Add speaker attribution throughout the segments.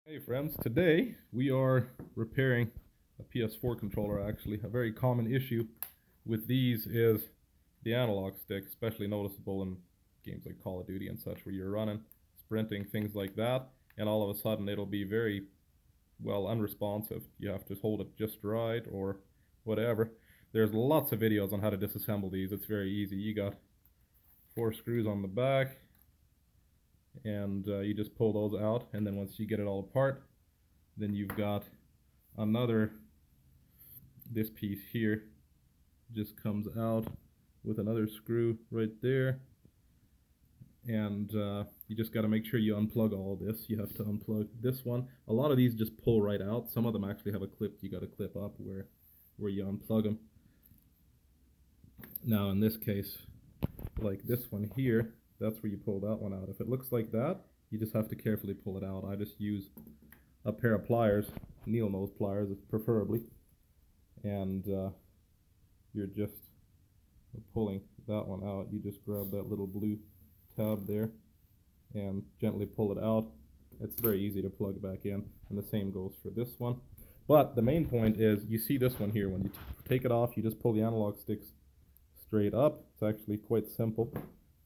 Speaker 1: Hey friends, today we are repairing a PS4 controller actually. A very common issue with these is the analog stick, especially noticeable in games like Call of Duty and such where you're running, sprinting, things like that, and all of a sudden it'll be very, well, unresponsive. You have to hold it just right or whatever. There's lots of videos on how to disassemble these. It's very easy. You got 4 screws on the back, and you just pull those out, and then once you get it all apart, then you've got this piece here just comes out with another screw right there, and you just got to make sure you unplug all this. You have to unplug this one. A lot of these just pull right out. Some of them actually have a clip you got to clip up where you unplug them. Now in this case, like this one here, that's where you pull that one out. If it looks like that, you just have to carefully pull it out. I just use a pair of pliers, needle nose pliers preferably, and you're just pulling that one out. You just grab that little blue tab there and gently pull it out. It's very easy to plug back in, and the same goes for this one. But the main point is, you see this one here, when you take it off, you just pull the analog sticks straight up. It's actually quite simple.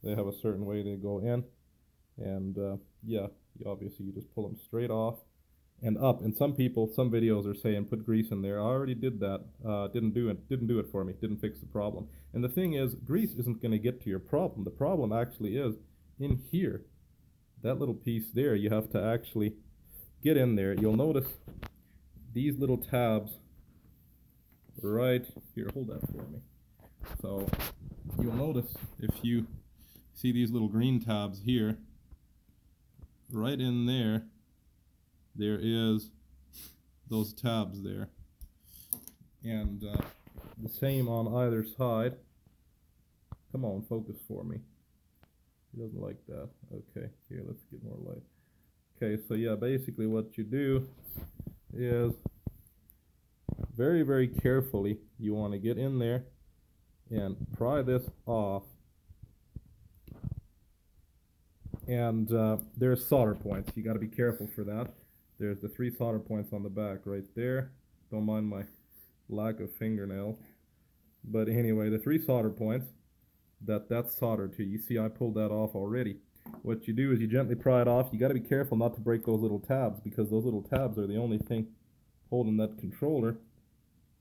Speaker 1: They have a certain way they go in, and yeah, obviously you just pull them straight off and up. And some videos are saying put grease in there. I already did that. Didn't do it for me. Didn't fix the problem. And the thing is, grease isn't going to get to your problem. The problem actually is in here. That little piece there, you have to actually get in there. You'll notice these little tabs right here. Hold that for me. So you'll notice, if you see these little green tabs here, right in there, there is those tabs there, and the same on either side. Come on, focus for me. He doesn't like that. Okay, here, let's get more light. Okay, so yeah, basically what you do is very, very carefully, you want to get in there and pry this off. And there's solder points. You got to be careful for that. There's the 3 solder points on the back right there. Don't mind my lack of fingernails. But anyway, the 3 solder points, that's soldered to. You see I pulled that off already. What you do is you gently pry it off. You got to be careful not to break those little tabs, because those little tabs are the only thing holding that controller,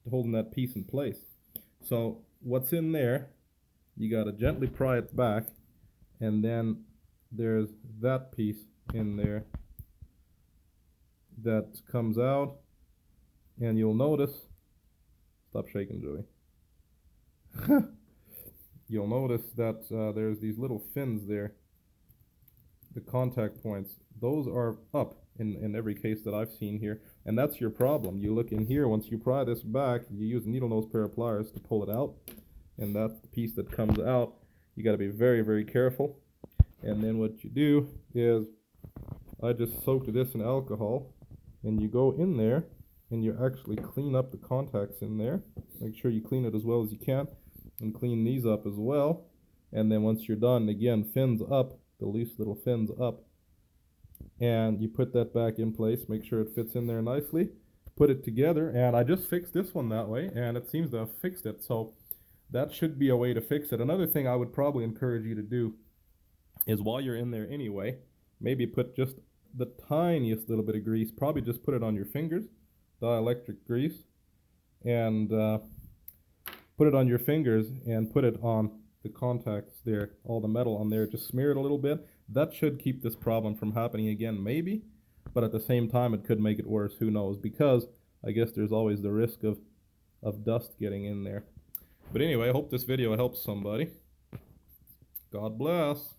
Speaker 1: holding that piece in place. So what's in there, you got to gently pry it back, and then there's that piece in there that comes out, and you'll notice, stop shaking, Joey. You'll notice that there's these little fins there, the contact points. Those are up in every case that I've seen here, and that's your problem. You look in here, once you pry this back, you use a needle nose pair of pliers to pull it out, and that's the piece that comes out. You got to be very, very careful. And then what you do is, I just soaked this in alcohol, and you go in there and you actually clean up the contacts in there. Make sure you clean it as well as you can, and clean these up as well. And then once you're done, again, fins up, the loose little fins up, and you put that back in place. Make sure it fits in there nicely. Put it together, and I just fixed this one that way, and it seems to have fixed it. So that should be a way to fix it. Another thing I would probably encourage you to do is, while you're in there anyway, maybe put just the tiniest little bit of grease, probably just put it on your fingers, dielectric grease, and put it on your fingers and put it on the contacts there, all the metal on there. Just smear it a little bit. That should keep this problem from happening again, maybe, but at the same time it could make it worse. Who knows? Because I guess there's always the risk of dust getting in there. But anyway, I hope this video helps somebody. God bless.